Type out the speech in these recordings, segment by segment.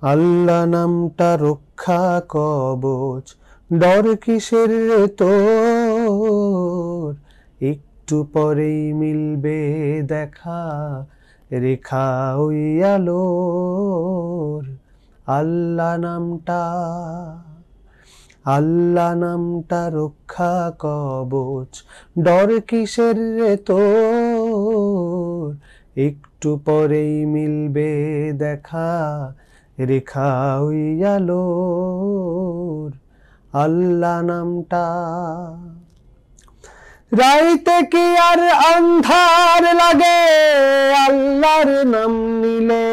আল্লাহ নামটা রক্ষা কবচ, ডর কিসের রে তোর? একটু পরেই মিলবে দেখা, রেখা ওই আলোর। আল্লাহ নামটা, আল্লাহ নামটা রক্ষা কবচ, ডর কিসের রে তোর? একটু পরেই মিলবে দেখা, রেখা ওই আলোর। আল্লাহ নামটা। রাইতে কি আর আন্ধার লাগে আল্লাহর নাম নিলে?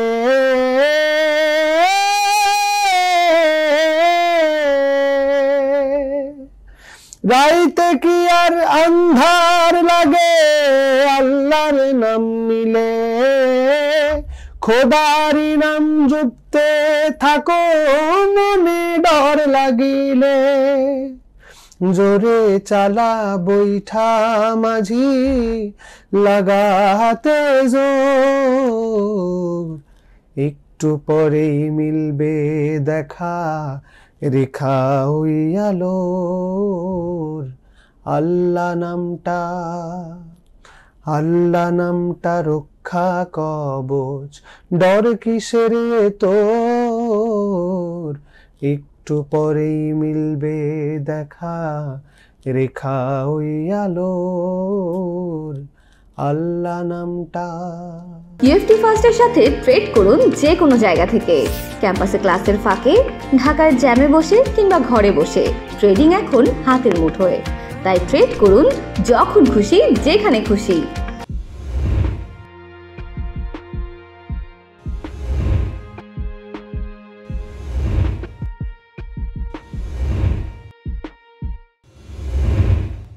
রাইতে কি আর আন্ধার লাগে আল্লাহর নাম নিলে? খোদারি নাম জপতে থাকো মনে ডর লাগিলে। জোরে চালা বৈঠা মাঝি, লাগাতে জোর। একটু পরেই মিলবে দেখা, রেখা ওই আলোর। আল্লাহ নামটা, আল্লাহ নামটা রক্ষা কবচ, ডর কিসের তোর? একটু পরেই মিলবে দেখা, রেখা ওই আলোর। আল্লাহ নামটা। ইউএফটি ফার্স্টের সাথে ট্রেড করুন যে কোনো জায়গা থেকে। ক্যাম্পাসে ক্লাসের ফাঁকে, ঢাকার জ্যামে বসে কিংবা ঘরে বসে, ট্রেডিং এখন হাতের মুঠোয়। তাই ট্রেড করুন যখন খুশি, যেখানে খুশি।